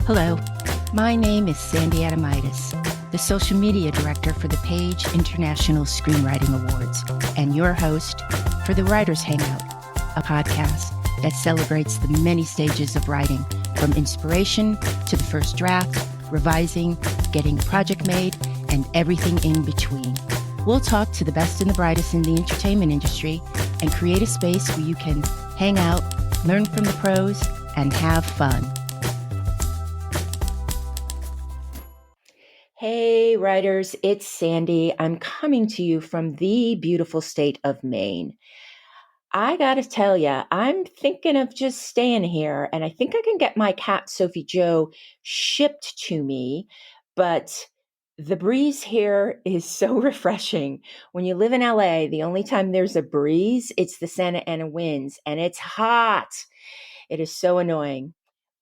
Hello, my name is Sandy Adamitis, the social media director for the PAGE International Screenwriting Awards, and your host for the Writers Hangout, a podcast that celebrates the many stages of writing, from inspiration to the first draft, revising, getting a project made, and everything in between. We'll talk to the best and the brightest in the entertainment industry and create a space where you can hang out, learn from the pros, and have fun. Hey, writers, it's Sandy. I'm coming to you from the beautiful state of Maine. I gotta tell you, I'm thinking of just staying here, and I think I can get my cat, Sophie Joe, shipped to me, but the breeze here is so refreshing. When you live in LA, the only time there's a breeze, it's the Santa Ana winds, and it's hot. It is so annoying.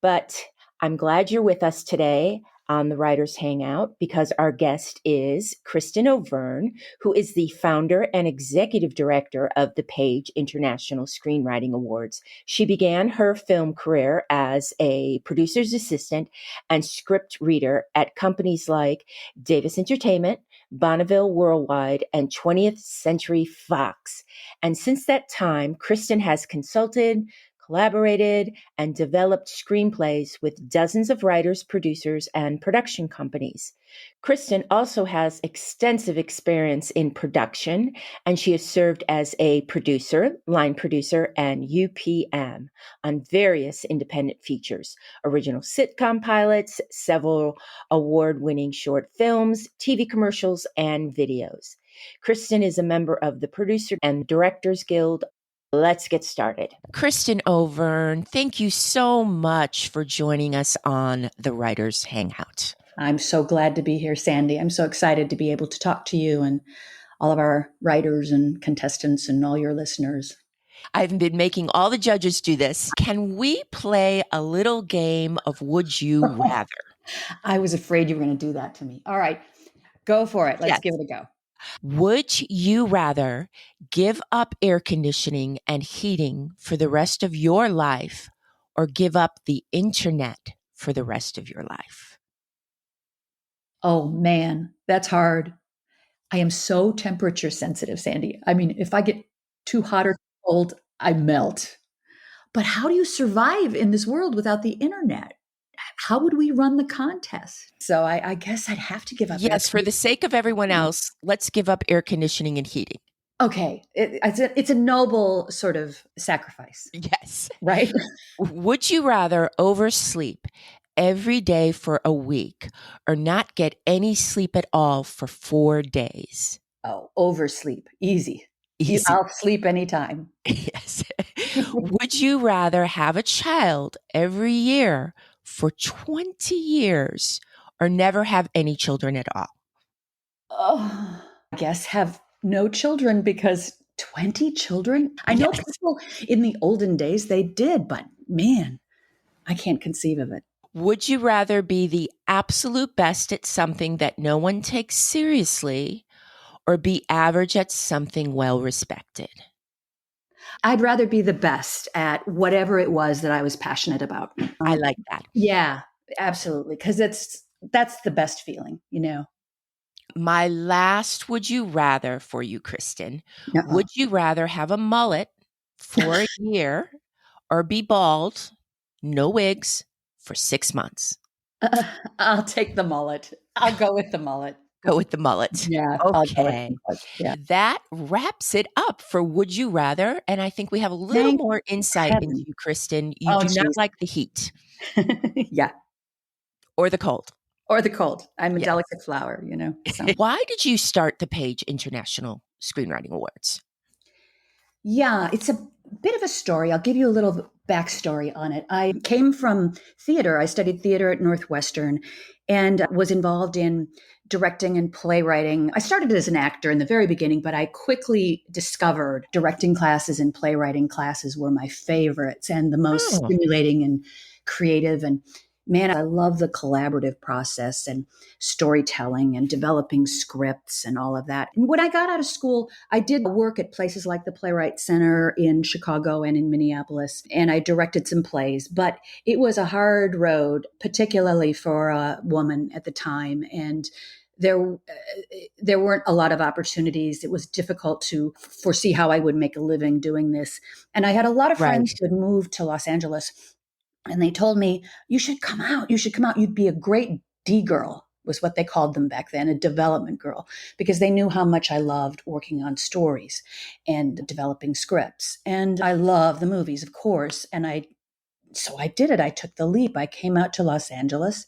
But I'm glad you're with us today on the Writers Hangout because our guest is Kristin Overn, who is the founder and executive director of the PAGE International Screenwriting Awards. She began her film career as a producer's assistant and script reader at companies like Davis Entertainment, Bonneville Worldwide, and 20th Century Fox. And since that time, Kristin has consulted, collaborated, and developed screenplays with dozens of writers, producers, and production companies. Kristin also has extensive experience in production, and she has served as a producer, line producer, and UPM on various independent features, original sitcom pilots, several award-winning short films, TV commercials, and videos. Kristin is a member of the Producer and Directors Guild. Let's get started. Kristin Overn, thank you so much for joining us on the Writers Hangout. I'm so glad to be here, Sandy. I'm so excited to be able to talk to you and all of our writers and contestants and all your listeners. I've been making all the judges do this. Can we play a little game of Would You Rather? I was afraid you were going to do that to me. All right, go for it. Let's give it a go. Would you rather give up air conditioning and heating for the rest of your life or give up the internet for the rest of your life? Oh, man, that's hard. I am so temperature sensitive, Sandy. I mean, if I get too hot or cold, I melt. But how do you survive in this world without the internet? How would we run the contest? So I guess I'd have to give up. Yes, for the sake of everyone else, let's give up air conditioning and heating. Okay. It's a noble sort of sacrifice. Yes. Right? Would you rather oversleep every day for a week or not get any sleep at all for 4 days? Oh, oversleep. Easy. I'll sleep anytime. Yes. Would you rather have a child every year for 20 years or never have any children at all? Oh, I guess have no children, because 20 children? I know people in the olden days, they did, but man, I can't conceive of it. Would you rather be the absolute best at something that no one takes seriously or be average at something well respected? I'd rather be the best at whatever it was that I was passionate about. I like that. Yeah, absolutely. Because that's the best feeling, you know. My last would you rather for you, Kristin. Would you rather have a mullet for a year or be bald, no wigs, for 6 months? I'll take the mullet. I'll go with the mullet. Go with the mullet. Yeah. Okay. Yeah. That wraps it up for Would You Rather. And I think we have a little more insight into you, Kristin. You do not like the heat. Yeah. Or the cold. Or the cold. I'm a delicate flower, you know. So. Why did you start the PAGE International Screenwriting Awards? Yeah, it's a bit of a story. I'll give you a little backstory on it. I came from theater. I studied theater at Northwestern and was involved in directing and playwriting. I started as an actor in the very beginning, but I quickly discovered directing classes and playwriting classes were my favorites and the most stimulating and creative. And Man, I love the collaborative process and storytelling and developing scripts and all of that. And when I got out of school, I did work at places like the Playwright Center in Chicago and in Minneapolis, and I directed some plays, but it was a hard road, particularly for a woman at the time. And there, there weren't a lot of opportunities. It was difficult to foresee how I would make a living doing this. And I had a lot of Right. friends who had moved to Los Angeles, and they told me, you should come out. You should come out. You'd be a great D girl, was what they called them back then, a development girl, because they knew how much I loved working on stories and developing scripts. And I love the movies, of course. So I did it. I took the leap. I came out to Los Angeles,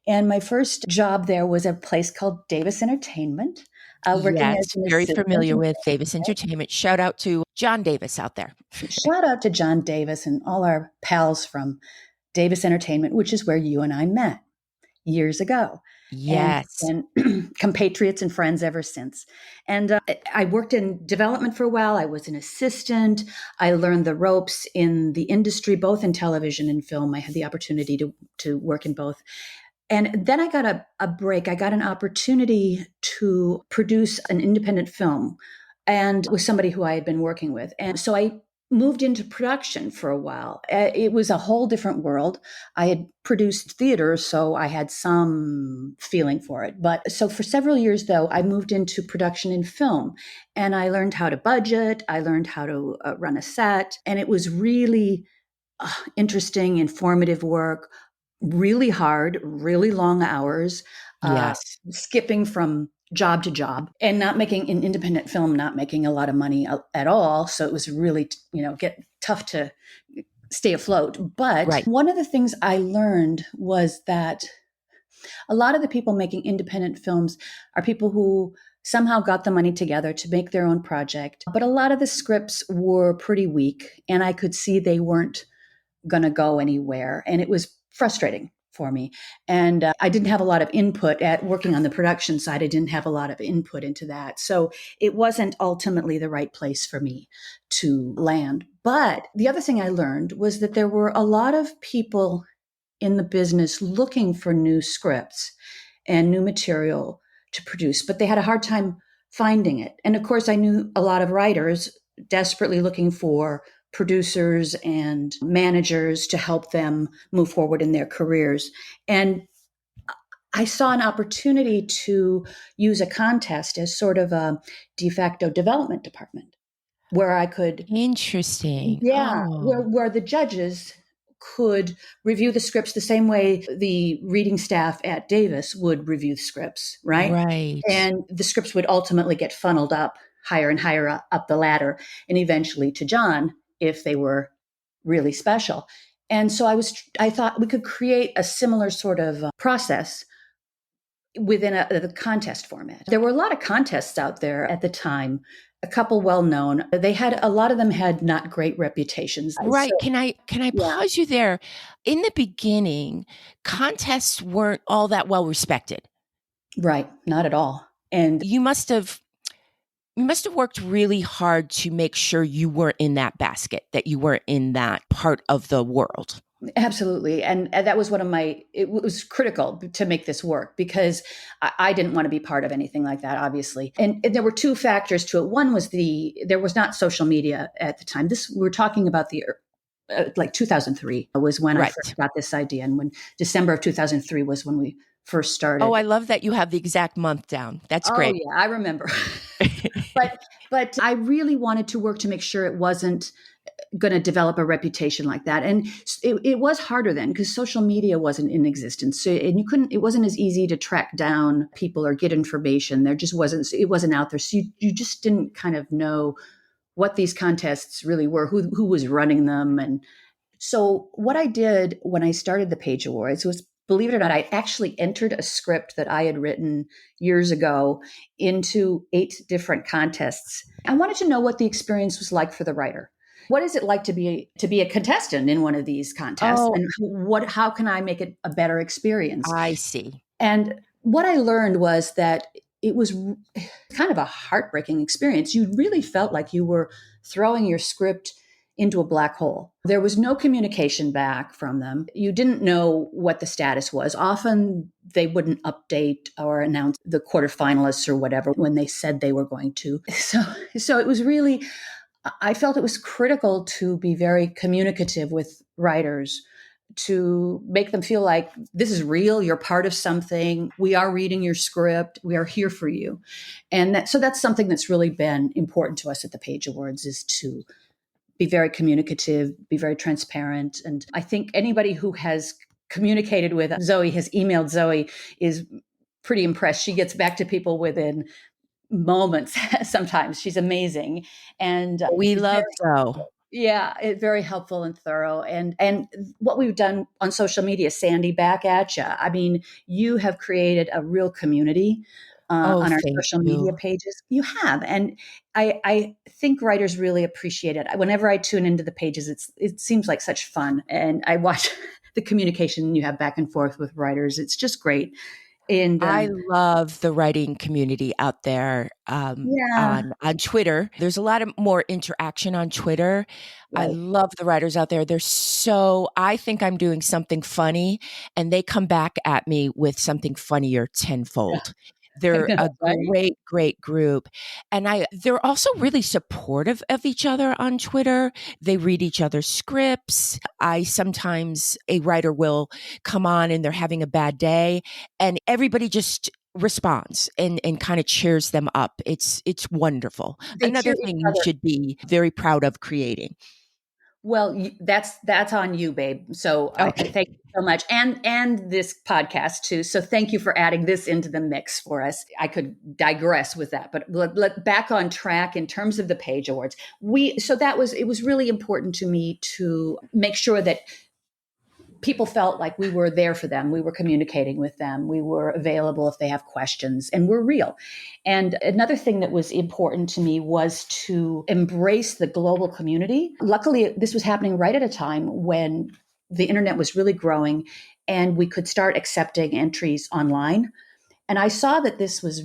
and my first job there was a place called Davis Entertainment, working as Yes, an very assistant. familiar with Davis Entertainment. Shout out to John Davis out there. Shout out to John Davis and all our pals from Davis Entertainment, which is where you and I met years ago, and Yes. been compatriots and friends ever since. And I worked in development for a while. I was an assistant. I learned the ropes in the industry, both in television and film. I had the opportunity to work in both. And then I got a break. I got an opportunity to produce an independent film and with somebody who I had been working with. And so I moved into production for a while. It was a whole different world. I had produced theater, so I had some feeling for it. But so for several years, though, I moved into production in film, and I learned how to budget. I learned how to run a set. And it was really interesting, informative work, really hard, really long hours, uh, Yes. skipping from job to job and not making an independent film, not making a lot of money at all. So it was really, get tough to stay afloat. But Right. one of the things I learned was that a lot of the people making independent films are people who somehow got the money together to make their own project. But a lot of the scripts were pretty weak, and I could see they weren't going to go anywhere. And it was frustrating for me. And I didn't have a lot of input at working on the production side. I didn't have a lot of input into that. So it wasn't ultimately the right place for me to land. But the other thing I learned was that there were a lot of people in the business looking for new scripts and new material to produce, but they had a hard time finding it. And of course, I knew a lot of writers desperately looking for producers and managers to help them move forward in their careers. And I saw an opportunity to use a contest as sort of a de facto development department where I could, Interesting. yeah, Oh, where the judges could review the scripts the same way the reading staff at Davis would review the scripts, right? right. And the scripts would ultimately get funneled up higher and higher up the ladder and eventually to John if they were really special. And so I thought we could create a similar sort of process within the contest format. There were a lot of contests out there at the time, a couple well known. They had a lot of them had not great reputations. So Right. Can I yeah, pause you there? In the beginning, contests weren't all that well respected. right, not at all. And You must have you must have worked really hard to make sure you were in that basket, that you were in that part of the world. absolutely. And that was one of it was critical to make this work because I didn't want to be part of anything like that, obviously. And there were two factors to it. One was there was not social media at the time. We're talking about the like 2003 was when I first Right. got this idea. And when December of 2003 was when we first Oh, started. I love that you have the exact month down. That's Oh great. yeah, I remember. But I really wanted to work to make sure it wasn't going to develop a reputation like that. And it was harder then because social media wasn't in existence. So, and it wasn't as easy to track down people or get information. It wasn't out there. So you just didn't kind of know what these contests really were, who was running them. And so what I did when I started the Page Awards was, believe it or not, I actually entered a script that I had written years ago into 8 different contests. I wanted to know what the experience was like for the writer. What is it like to be a contestant in one of these contests, Oh, and how can I make it a better experience? I see. And what I learned was that it was kind of a heartbreaking experience. You really felt like you were throwing your script into a black hole. There was no communication back from them. You didn't know what the status was. Often they wouldn't update or announce the quarterfinalists or whatever when they said they were going to. So it was really, I felt it was critical to be very communicative with writers, to make them feel like this is real, you're part of something, we are reading your script, we are here for you. And so that's something that's really been important to us at the Page Awards, is to be very communicative, be very transparent. And I think anybody who has communicated with Zoe, has emailed Zoe, is pretty impressed. She gets back to people within moments. Sometimes she's amazing. And We she's love very, Zoe. yeah, very helpful and thorough. And what we've done on social media, Sandy, back at you. I mean, you have created a real community Oh, on our thank social media you. pages. You have, and I think writers really appreciate it. Whenever I tune into the pages, it seems like such fun, and I watch the communication you have back and forth with writers. It's just great. And I love the writing community out there yeah, on Twitter. There's a lot of more interaction on Twitter. I right. love the writers out there. They're so, I think I'm doing something funny, and they come back at me with something funnier Yeah, tenfold. I They're know, a right? great group. And they're also really supportive of each other on Twitter. They read each other's scripts. Sometimes a writer will come on and they're having a bad day, and everybody just responds and kind of cheers them up. It's wonderful. They cheer Another each thing you other. should be very proud of creating. Well, that's on you, babe. So I Okay. thank you so much, and this podcast too. So thank you for adding this into the mix for us. I could digress with that, but back on track in terms of the Page Awards. It was really important to me to make sure that people felt like we were there for them. We were communicating with them. We were available if they have questions, and we're real. And another thing that was important to me was to embrace the global community. Luckily, this was happening right at a time when the internet was really growing and we could start accepting entries online. And I saw that this was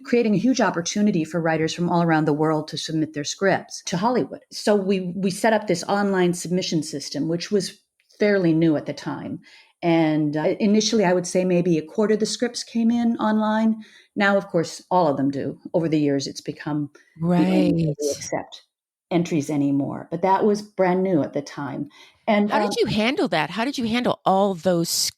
creating a huge opportunity for writers from all around the world to submit their scripts to Hollywood. So we set up this online submission system, which was fairly new at the time. And initially, I would say maybe a quarter of the scripts came in online. Now, of course, all of them do. Over the years, it's become the only way Right. we accept entries anymore. But that was brand new at the time. And How did you handle that? How did you handle all those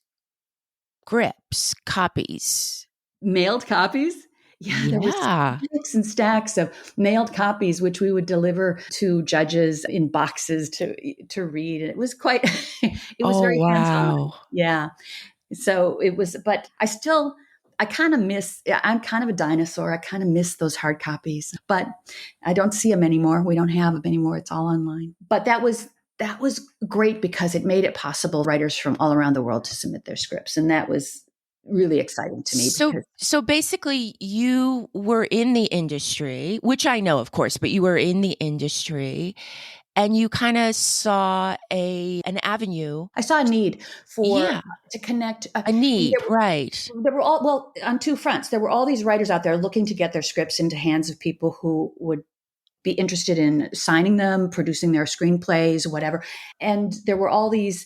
scripts, copies? mailed copies. Yeah, there were Yeah. stacks and stacks of mailed copies, which we would deliver to judges in boxes to read. And it was quite, it was Oh, very hands on. wow. Yeah. So it was, but I kind of miss, I'm kind of a dinosaur. I kind of miss those hard copies, but I don't see them anymore. We don't have them anymore. It's all online. But that was great because it made it possible for writers from all around the world to submit their scripts. And that was really exciting to me So because so basically you were in the industry, which I know of course, but you were in the industry and you kind of saw an avenue. I saw a need for Yeah, to connect. a need, right. There were all, well, on two fronts. There were all these writers out there looking to get their scripts into hands of people who would be interested in signing them, producing their screenplays, whatever. And there were all these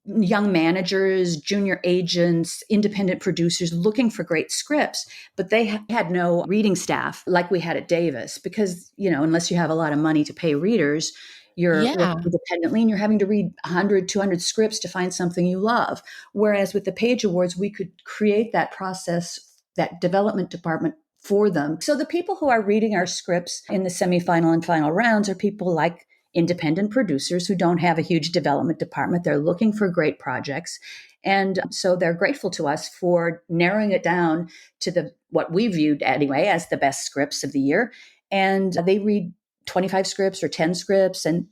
young managers, junior agents, independent producers looking for great scripts, but they had no reading staff like we had at Davis because, unless you have a lot of money to pay readers, you're Yeah, working independently and you're having to read 100, 200 scripts to find something you love. Whereas with the Page Awards, we could create that process, that development department for them. So the people who are reading our scripts in the semifinal and final rounds are people like independent producers who don't have a huge development department. They're looking for great projects. And so they're grateful to us for narrowing it down to what we viewed anyway as the best scripts of the year. And they read 25 scripts or 10 scripts, and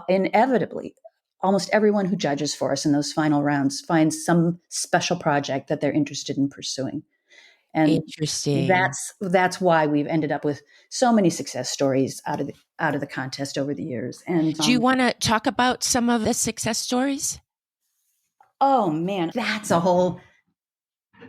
inevitably, almost everyone who judges for us in those final rounds finds some special project that they're interested in pursuing. And interesting. that's why we've ended up with so many success stories out of the contest over the years. And Do you want to talk about some of the success stories? oh man, that's a whole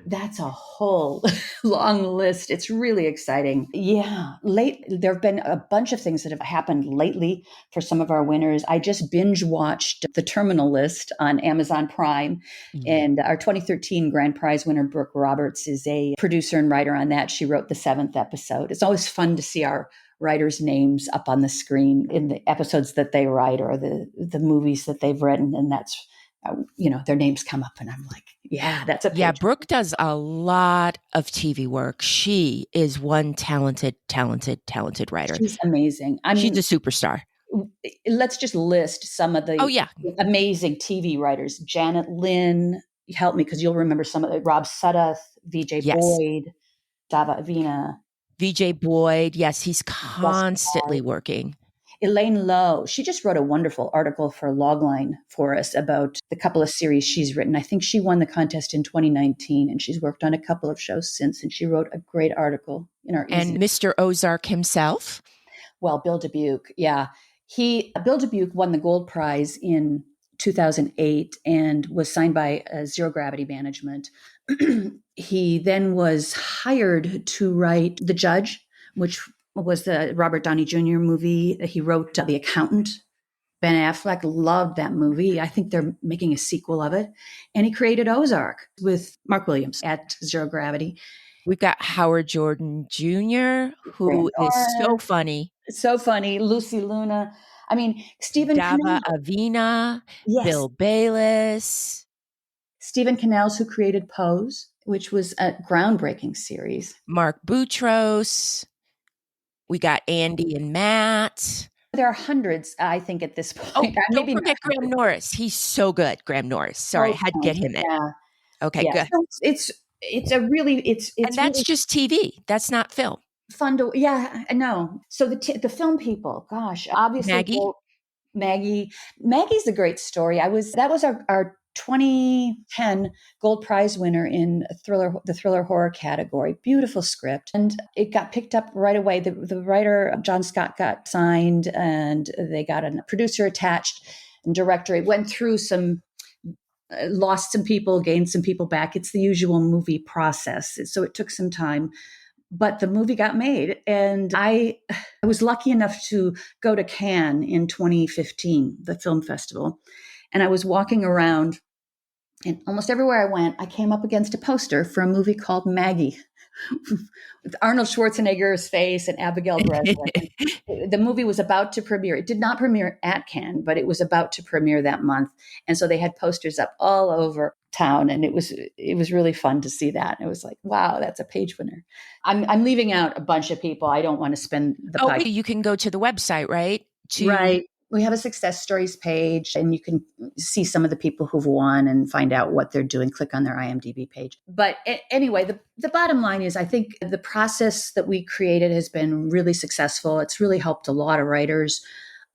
That's a whole long list. It's really exciting. Yeah. There have been a bunch of things that have happened lately for some of our winners. I just binge watched The Terminal List on Amazon Prime. Yeah. And our 2013 grand prize winner, Brooke Roberts, is a producer and writer on that. She wrote the 7th episode. It's always fun to see our writers' names up on the screen in the episodes that they write or the movies that they've written. And that's, their names come up and I'm like, yeah, that's a Yeah, page. Brooke does a lot of TV work. She is one talented writer. She's amazing. I She's a mean, superstar. let's just list some of Oh, the yeah. amazing TV writers. Janet Lynn, help me because you'll remember some of it. Rob Sudduth, VJ Yes. Boyd, Dava Avina, VJ Boyd. Yes, he's Gus constantly working. Elaine Lowe. She just wrote a wonderful article for Logline for us about the couple of series she's written. I think she won the contest in 2019 and she's worked on a couple of shows since. And she wrote a great article in our Easy. And Mr. Ozark himself. Well, Bill Dubuque, yeah. Bill Dubuque won the gold prize in 2008 and was signed by Zero Gravity Management. He then was hired to write The Judge, which was the Robert Downey Jr. movie. He wrote The Accountant. Ben Affleck loved that movie. I think they're making a sequel of it. And he created Ozark with Mark Williams at Zero Gravity. We've got Howard Jordan Jr., who is so funny. So funny. Lucy Luna. I mean, Stephen Dava Cannell. Avina, Yes. Bill Bayless, Stephen Cannell's who created Pose, which was a groundbreaking series. Mark Boutros. We got Andy and Matt. There are hundreds, I think, at this point. Oh, don't forget Graham Norris. He's so good, Graham Norris. Sorry, I had to get him in. Yeah. Okay, Yeah. good. It's a really, it's And that's really just TV. That's not film. fun to, yeah, I know. So the film people, gosh, obviously Maggie? Maggie's a great story. That was our 2010 gold prize winner in the thriller horror category. Beautiful script. And it got picked up right away. The writer, John Scott, got signed and they got a producer attached and director. It went through lost some people, gained some people back. It's the usual movie process. So it took some time. But the movie got made. And I was lucky enough to go to Cannes in 2015, the film festival. And I was walking around, and almost everywhere I went, I came up against a poster for a movie called Maggie with Arnold Schwarzenegger's face and Abigail Breslin. The movie was about to premiere. It did not premiere at Cannes, but it was about to premiere that month. And so they had posters up all over town, and it was really fun to see that. It was like, wow, that's a page winner. I'm leaving out a bunch of people. I don't want to spend the podcast. You can go to the website, right? Right. We have a success stories page and you can see some of the people who've won and find out what they're doing. Click on their IMDb page. But anyway, the bottom line is I think the process that we created has been really successful. It's really helped a lot of writers.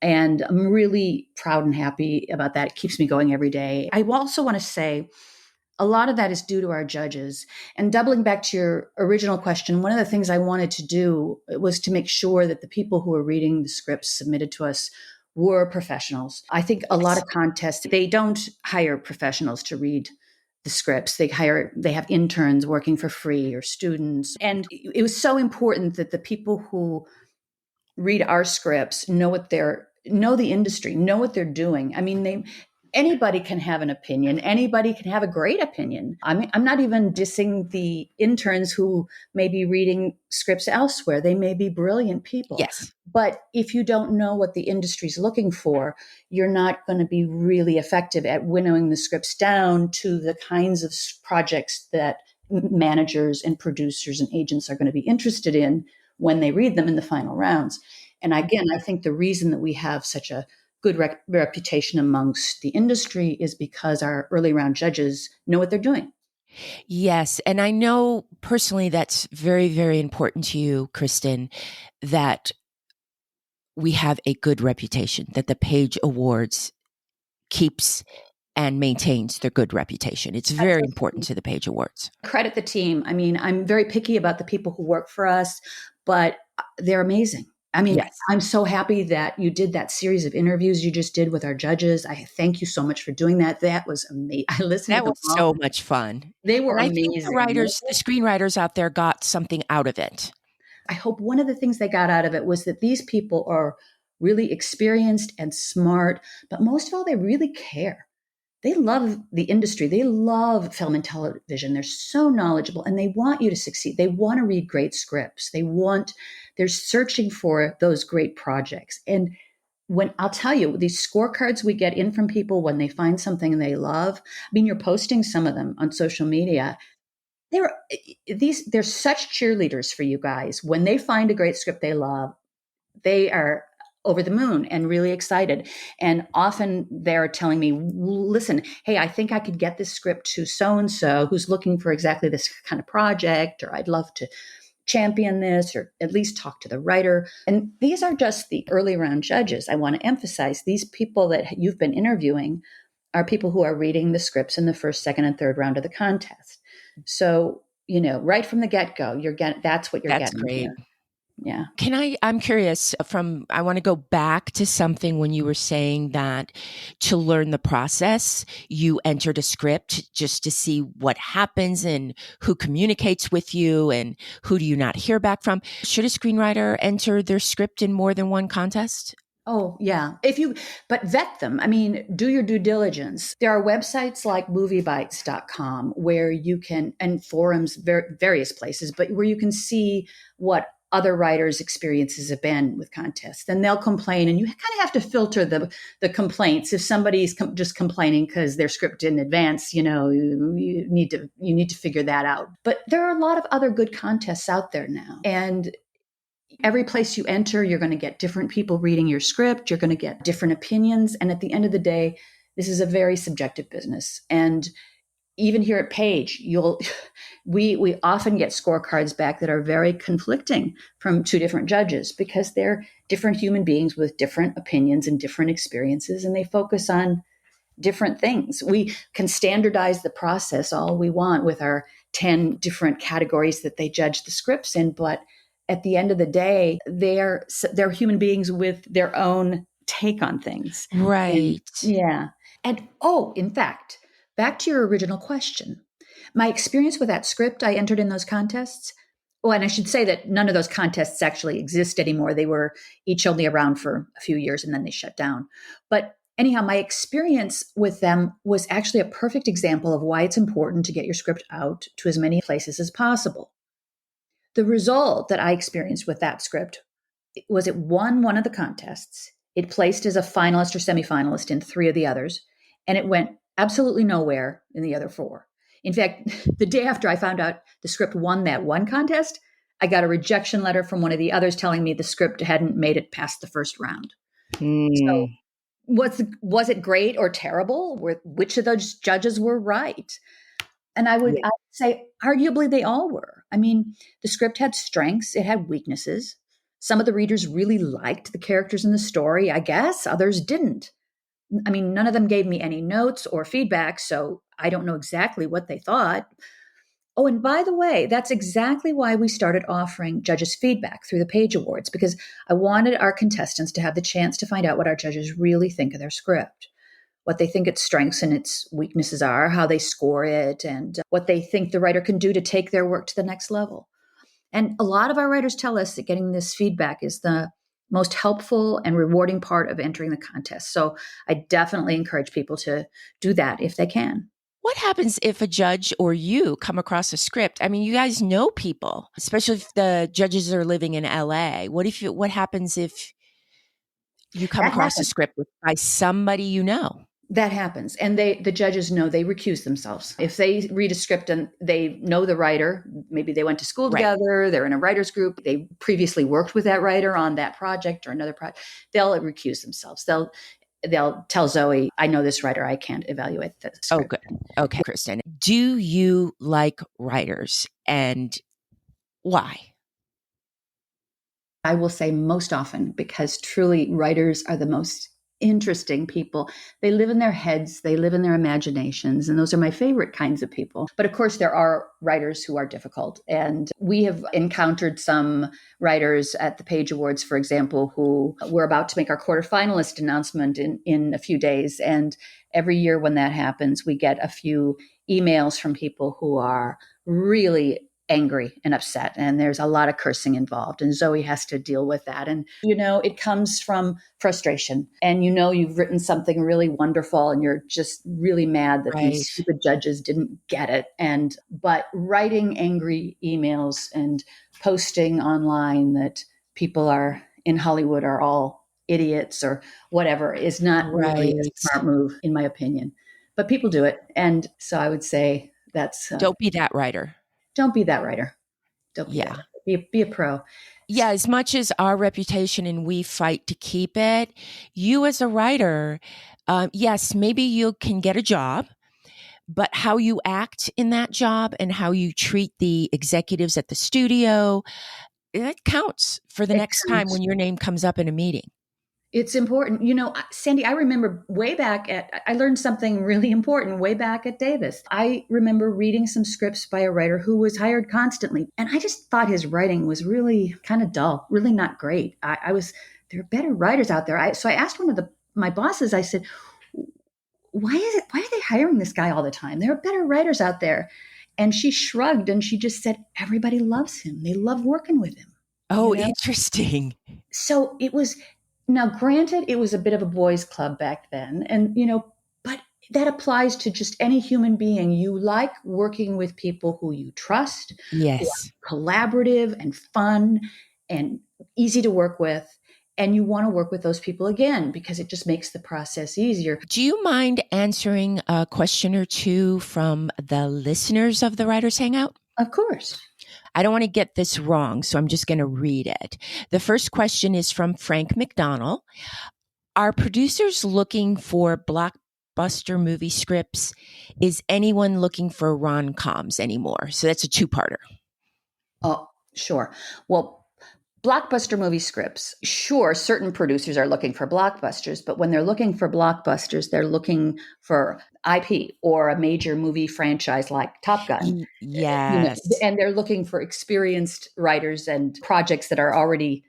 And I'm really proud and happy about that. It keeps me going every day. I also want to say a lot of that is due to our judges. And doubling back to your original question, one of the things I wanted to do was to make sure that the people who are reading the scripts submitted to us were professionals. I think a lot of contests, they don't hire professionals to read the scripts. They have interns working for free or students. And it was so important that the people who read our scripts know the industry, know what they're doing. I mean, anybody can have an opinion. Anybody can have a great opinion. I'm not even dissing the interns who may be reading scripts elsewhere. They may be brilliant people. Yes. But if you don't know what the industry's looking for, you're not going to be really effective at winnowing the scripts down to the kinds of projects that managers and producers and agents are going to be interested in when they read them in the final rounds. And again, I think the reason that we have such a good reputation amongst the industry is because our early round judges know what they're doing. Yes. And I know personally that's very, very important to you, Kristin, that we have a good reputation, that the PAGE Awards keeps and maintains their good reputation. It's very important to the PAGE Awards. Credit the team. I mean, I'm very picky about the people who work for us, but they're amazing. I mean, Yes. I'm so happy that you did that series of interviews you just did with our judges. I thank you so much for doing that. That was amazing. I listened to That them was all. so much fun. They were And I think amazing. the screenwriters out there got something out of it. I hope one of the things they got out of it was that these people are really experienced and smart, but most of all, they really care. They love the industry. They love film and television. They're so knowledgeable and they want you to succeed. They want to read great scripts. They're searching for those great projects. And when I'll tell you, these scorecards we get in from people when they find something they love, I mean, you're posting some of them on social media. They're they're such cheerleaders for you guys. When they find a great script they love, they are over the moon and really excited. And often they're telling me, listen, hey, I think I could get this script to so and so who's looking for exactly this kind of project, or I'd love to champion this, or at least talk to the writer. And these are just the early round judges. I want to emphasize these people that you've been interviewing are people who are reading the scripts in the first, second, and third round of the contest. So, right from the get go, that's what you're That's getting great. here. Yeah. I'm curious I want to go back to something when you were saying that to learn the process, you entered a script just to see what happens and who communicates with you and who do you not hear back from. Should a screenwriter enter their script in more than one contest? Oh, yeah. But vet them. I mean, do your due diligence. There are websites like moviebites.com where you can, and forums, various places, but where you can see what other writers' experiences have been with contests. And they'll complain, and you kind of have to filter the complaints. If somebody's just complaining because their script didn't advance, you need to figure that out. But there are a lot of other good contests out there now. And every place you enter, you're going to get different people reading your script. You're going to get different opinions. And at the end of the day, this is a very subjective business. And even here at Page, we often get scorecards back that are very conflicting from two different judges because they're different human beings with different opinions and different experiences, and they focus on different things. We can standardize the process all we want with our 10 different categories that they judge the scripts in, but at the end of the day, they're human beings with their own take on things. And Right. yeah. And in fact, back to your original question. My experience with that script I entered in those contests, and I should say that none of those contests actually exist anymore. They were each only around for a few years and then they shut down. But anyhow, my experience with them was actually a perfect example of why it's important to get your script out to as many places as possible. The result that I experienced with that script was it won one of the contests. It placed as a finalist or semifinalist in three of the others, and it went absolutely nowhere in the other four. In fact, the day after I found out the script won that one contest, I got a rejection letter from one of the others telling me the script hadn't made it past the first round. So Hmm. was it great or terrible? Which of those judges were right? And I would say arguably they all were. I mean, the script had strengths, it had weaknesses. Some of the readers really liked the characters in the story, I guess, others didn't. I mean, none of them gave me any notes or feedback, so I don't know exactly what they thought. Oh, and by the way, that's exactly why we started offering judges feedback through the PAGE Awards, because I wanted our contestants to have the chance to find out what our judges really think of their script, what they think its strengths and its weaknesses are, how they score it, and what they think the writer can do to take their work to the next level. And a lot of our writers tell us that getting this feedback is the most helpful and rewarding part of entering the contest. So I definitely encourage people to do that if they can. What happens if a judge or you come across a script? I mean, you guys know people, especially if the judges are living in LA. What happens if you come That across a happens. script by somebody you know? That happens. And the judges know they recuse themselves. If they read a script and they know the writer, maybe they went to school Right. together, they're in a writer's group, they previously worked with that writer on that project or another project, they'll recuse themselves. They'll tell Zoe, I know this writer, I can't evaluate the Oh, script. good. Okay, Kristin. Do you like writers and why? I will say most often because truly writers are the most interesting people. They live in their heads, they live in their imaginations, and those are my favorite kinds of people. But of course, there are writers who are difficult. And we have encountered some writers at the PAGE Awards, for example, who we're about to make our quarterfinalist announcement in a few days. And every year when that happens, we get a few emails from people who are really angry and upset, and there's a lot of cursing involved, and Zoe has to deal with that. And it comes from frustration, and you've written something really wonderful and you're just really mad that these Right. stupid judges didn't get it. And but writing angry emails and posting online that people are in Hollywood are all idiots or whatever is not really a Right. smart move, in my opinion. But people do it, and so I would say that's Don't be that writer. don't be that writer. Don't be that. Yeah. Be a pro. Yeah, as much as our reputation and we fight to keep it, you as a writer, yes, maybe you can get a job, but how you act in that job and how you treat the executives at the studio, it counts for the It next time counts. when your name comes up in a meeting. It's important. Sandy, I remember I learned something really important way back at Davis. I remember reading some scripts by a writer who was hired constantly. And I just thought his writing was really kind of dull, really not great. There are better writers out there. So I asked one of my bosses, I said, why are they hiring this guy all the time? There are better writers out there. And she shrugged and she just said, everybody loves him. They love working with him. Oh, interesting. So it was, now granted, it was a bit of a boys club back then. And, but that applies to just any human being. You like working with people who you trust, who Yes. are collaborative and fun and easy to work with. And you want to work with those people again because it just makes the process easier. Do you mind answering a question or two from the listeners of the Writers Hangout? Of course. I don't want to get this wrong, so I'm just going to read it. The first question is from Frank McDonald. Are producers looking for blockbuster movie scripts? Is anyone looking for rom-coms anymore? So that's a two-parter. Oh, sure. Well, blockbuster movie scripts. Sure, certain producers are looking for blockbusters, but when they're looking for blockbusters, they're looking for IP or a major movie franchise like Top Gun. Yes. And they're looking for experienced writers and projects that are already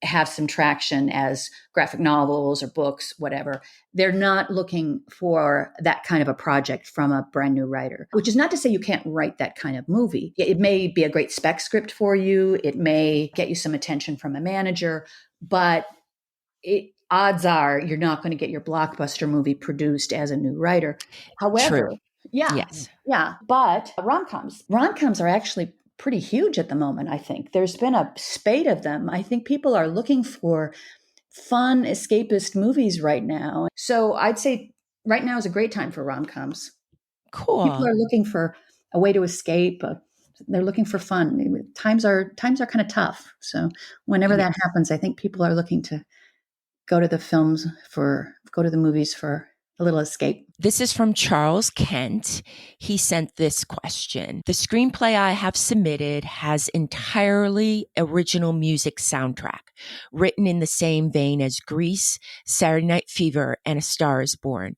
have some traction as graphic novels or books, whatever. They're not looking for that kind of a project from a brand new writer, which is not to say you can't write that kind of movie. It may be a great spec script for you. It may get you some attention from a manager, but odds are you're not going to get your blockbuster movie produced as a new writer. True. However, yeah, Yes. yeah. But rom-coms are actually pretty huge at the moment, I think. There's been a spate of them. I think people are looking for fun, escapist movies right now. So I'd say right now is a great time for rom-coms. People Cool. are looking for a way to escape. They're looking for fun. Times are kind of tough. So whenever Yeah. that happens, I think people are looking to go to the movies for a little escape. This is from Charles Kent. He sent this question. The screenplay I have submitted has entirely original music soundtrack, written in the same vein as Grease, Saturday Night Fever, and A Star is Born.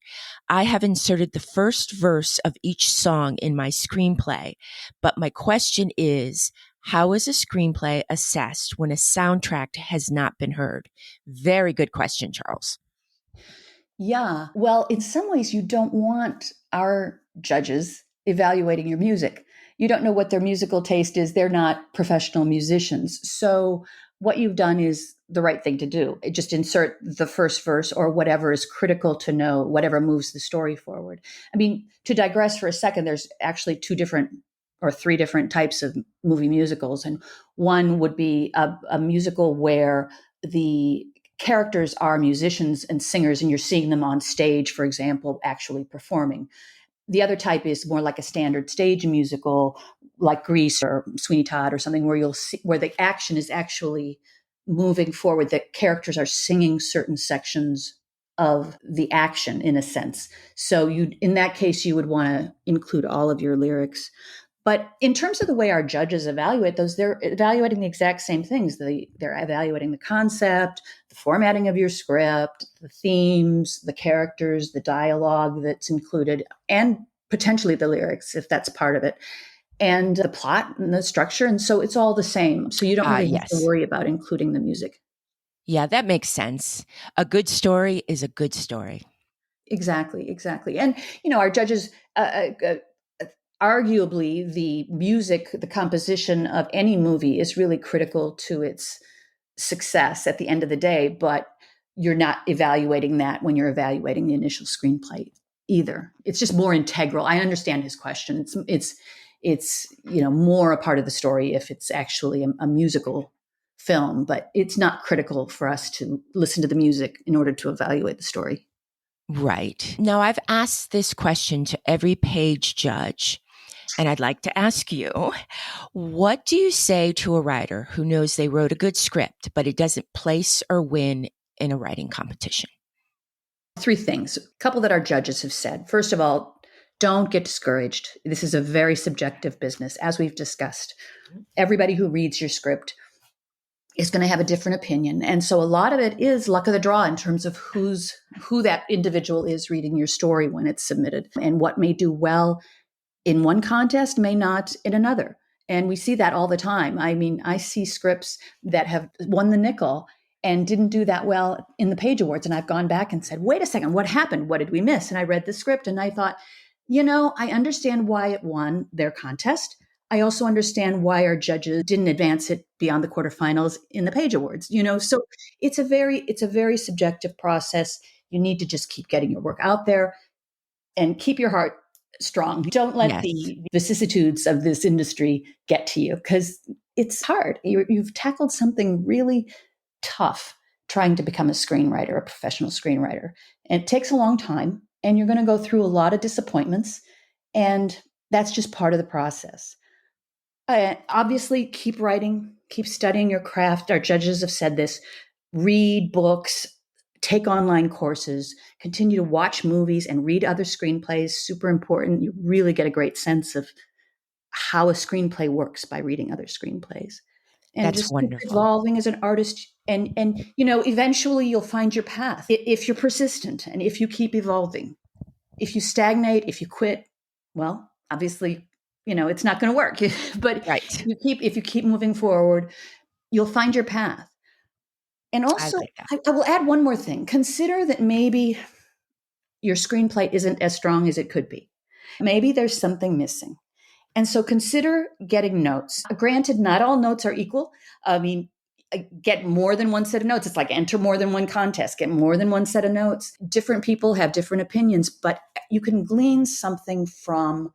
I have inserted the first verse of each song in my screenplay, but my question is, how is a screenplay assessed when a soundtrack has not been heard? Very good question, Charles. Yeah. Well, in some ways, you don't want our judges evaluating your music. You don't know what their musical taste is. They're not professional musicians. So, what you've done is the right thing to do. Just insert the first verse or whatever is critical to know, whatever moves the story forward. I mean, to digress for a second, there's actually two different or three different types of movie musicals. And one would be a musical where the characters are musicians and singers, and you're seeing them on stage, for example, actually performing. The other type is more like a standard stage musical, like Grease or Sweeney Todd or something, where you'll see where the action is actually moving forward. The characters are singing certain sections of the action, in a sense. So in that case, you would want to include all of your lyrics. But in terms of the way our judges evaluate those, they're evaluating the exact same things. They're evaluating the concept, the formatting of your script, the themes, the characters, the dialogue that's included, and potentially the lyrics, if that's part of it, and the plot and the structure. And so it's all the same. So you don't really have to Yes. worry about including the music. Yeah, that makes sense. A good story is a good story. Exactly, exactly. And, our judges, arguably, the music, the composition of any movie is really critical to its success at the end of the day, but you're not evaluating that when you're evaluating the initial screenplay either. It's just more integral. I understand his question. It's more a part of the story if it's actually a musical film, but it's not critical for us to listen to the music in order to evaluate the story. Right. Now, I've asked this question to every PAGE judge, and I'd like to ask you, what do you say to a writer who knows they wrote a good script, but it doesn't place or win in a writing competition? Three things, a couple that our judges have said. First of all, don't get discouraged. This is a very subjective business, as we've discussed. Everybody who reads your script is going to have a different opinion. And so a lot of it is luck of the draw in terms of who that individual is reading your story when it's submitted, and what may do well in one contest may not in another. And we see that all the time. I mean, I see scripts that have won the nickel and didn't do that well in the Page Awards. And I've gone back and said, wait a second, what happened? What did we miss? And I read the script and I thought, I understand why it won their contest. I also understand why our judges didn't advance it beyond the quarterfinals in the Page Awards. So it's a very subjective process. You need to just keep getting your work out there and keep your heart strong. Don't let Yes. the vicissitudes of this industry get to you, because it's hard. You've tackled something really tough trying to become a screenwriter, a professional screenwriter. And it takes a long time, and you're going to go through a lot of disappointments. And that's just part of the process. Obviously, keep writing, keep studying your craft. Our judges have said this: read books, take online courses, continue to watch movies and read other screenplays. Super important. You really get a great sense of how a screenplay works by reading other screenplays. And That's just keep wonderful. evolving as an artist. And eventually you'll find your path if you're persistent and if you keep evolving. If you stagnate, if you quit, well, obviously, it's not going to work. But Right. if you keep moving forward, you'll find your path. And I also, like that. I will add one more thing. Consider that maybe your screenplay isn't as strong as it could be. Maybe there's something missing. And so consider getting notes. Granted, not all notes are equal. I mean, get more than one set of notes. It's like enter more than one contest, get more than one set of notes. Different people have different opinions, but you can glean something from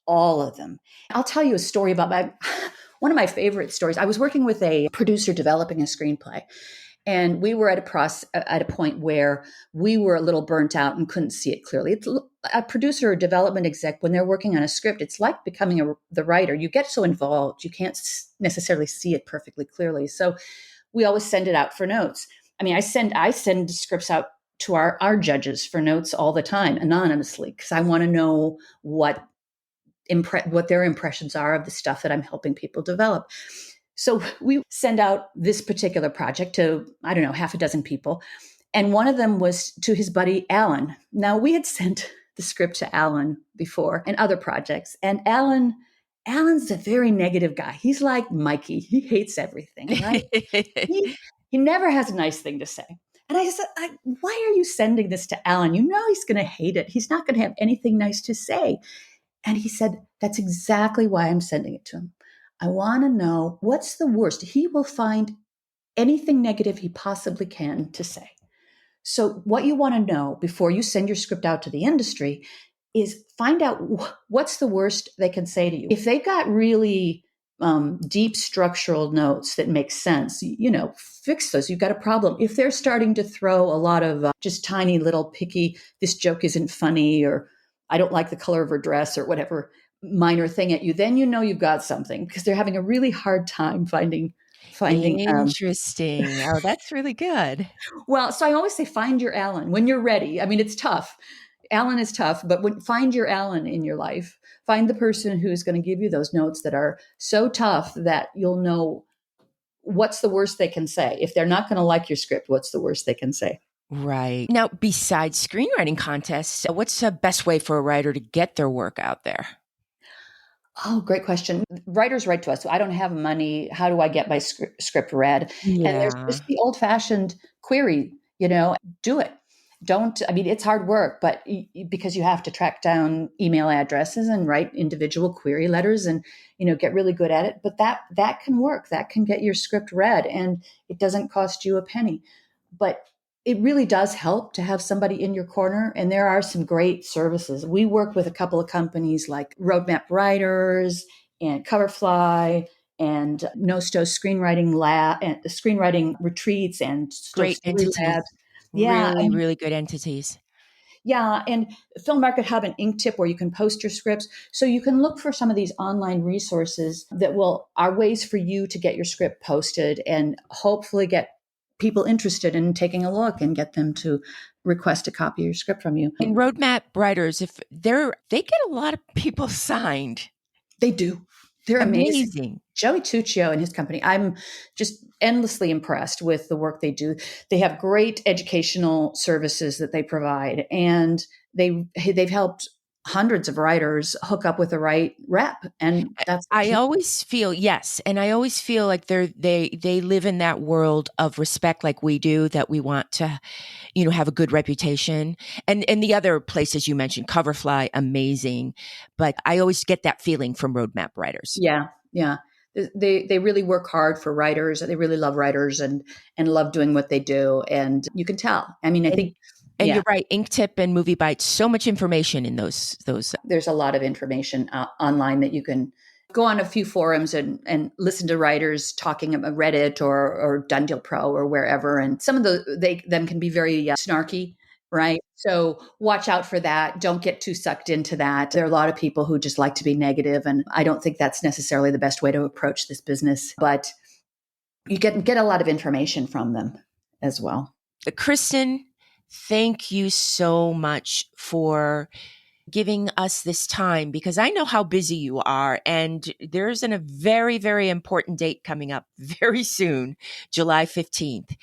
all of them. I'll tell you a story about one of my favorite stories. I was working with a producer developing a screenplay, and we were at a point where we were a little burnt out and couldn't see it clearly. It's a producer or development exec, when they're working on a script, it's like becoming the writer. You get so involved, you can't necessarily see it perfectly clearly. So we always send it out for notes. I mean, I send scripts out to our judges for notes all the time anonymously, because I want to know what their impressions are of the stuff that I'm helping people develop. So we send out this particular project to, I don't know, half a dozen people. And one of them was to his buddy, Alan. Now, we had sent the script to Alan before and other projects. And Alan's a very negative guy. He's like Mikey. He hates everything, right? He, he never has a nice thing to say. And I said, why are you sending this to Alan? You know he's going to hate it. He's not going to have anything nice to say. And he said, that's exactly why I'm sending it to him. I want to know what's the worst. He will find anything negative he possibly can to say. So, what you want to know before you send your script out to the industry is find out what's the worst they can say to you. If they've got really deep structural notes that make sense, fix those. You've got a problem. If they're starting to throw a lot of just tiny little picky, this joke isn't funny, or I don't like the color of her dress, or whatever minor thing at you, then you've got something, because they're having a really hard time finding. Interesting. Oh, that's really good. Well, so I always say, find your Alan when you're ready. I mean, it's tough. Alan is tough, but find your Alan in your life. Find the person who's going to give you those notes that are so tough that you'll know what's the worst they can say. If they're not going to like your script, what's the worst they can say? Right. Now, besides screenwriting contests, what's the best way for a writer to get their work out there? Oh, great question. Writers write to us. So I don't have money. How do I get my script read? And there's Yeah. just the old fashioned query, do it. Don't, I mean, it's hard work, but because you have to track down email addresses and write individual query letters and, get really good at it. But that can work. That can get your script read and it doesn't cost you a penny. But it really does help to have somebody in your corner. And there are some great services. We work with a couple of companies like Roadmap Writers and Coverfly and Nosto Screenwriting Lab and Screenwriting Retreats and Still Great Story entities. Labs. Yeah, Really, really good entities. yeah, and Film Market Hub and Inktip where you can post your scripts. So you can look for some of these online resources that are ways for you to get your script posted and hopefully get people interested in taking a look and get them to request a copy of your script from you. And roadmap writers, if they get a lot of people signed. They do. They're amazing. Amazing. Joey Tuccio and his company, I'm just endlessly impressed with the work they do. They have great educational services that they provide, and they've helped hundreds of writers hook up with the right rep, and that's I key. always feel yes, and I always feel like they live in that world of respect, like we do. That we want to, have a good reputation, and the other places you mentioned, Coverfly, amazing. But I always get that feeling from roadmap writers. Yeah, yeah. They really work hard for writers. They really love writers and love doing what they do, and you can tell. I mean, I And think. and Yeah, you're right, Inktip and Movie Bites, so much information in those. there's a lot of information online that you can go on a few forums and listen to writers talking about Reddit or Done Deal Pro or wherever. And some of them can be very snarky, right? So watch out for that. Don't get too sucked into that. There are a lot of people who just like to be negative, and I don't think that's necessarily the best way to approach this business. But you get a lot of information from them as well. Kristin, thank you so much for giving us this time because I know how busy you are. And there's a very, very important date coming up very soon, July 15th.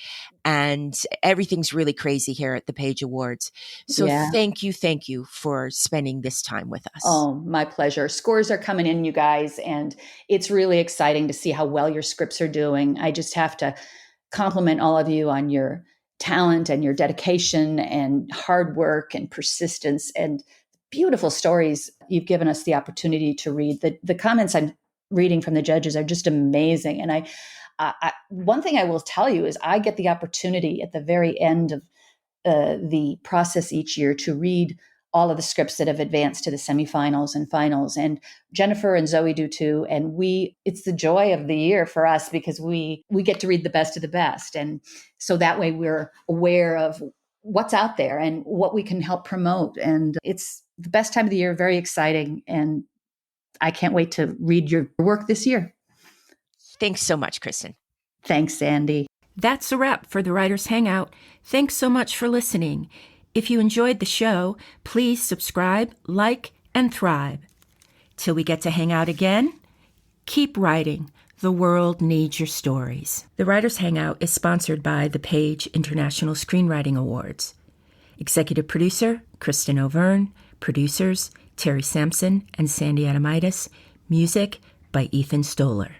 And everything's really crazy here at the PAGE Awards. So Yeah. thank you for spending this time with us. Oh, my pleasure. Scores are coming in, you guys, and it's really exciting to see how well your scripts are doing. I just have to compliment all of you on your talent and your dedication and hard work and persistence and beautiful stories you've given us the opportunity to read. The comments I'm reading from the judges are just amazing. And one thing I will tell you is I get the opportunity at the very end of the process each year to read all of the scripts that have advanced to the semifinals and finals. And Jennifer and Zoe do too. And it's the joy of the year for us because we get to read the best of the best. And so that way we're aware of what's out there and what we can help promote. And it's the best time of the year, very exciting. And I can't wait to read your work this year. Thanks so much, Kristin. Thanks, Sandy. That's a wrap for the Writers Hangout. Thanks so much for listening. If you enjoyed the show, please subscribe, like, and thrive. Till we get to hang out again, keep writing. The world needs your stories. The Writers Hangout is sponsored by the PAGE International Screenwriting Awards. Executive producer, Kristin Overn. Producers, Terry Sampson and Sandy Adamitis. Music by Ethan Stoller.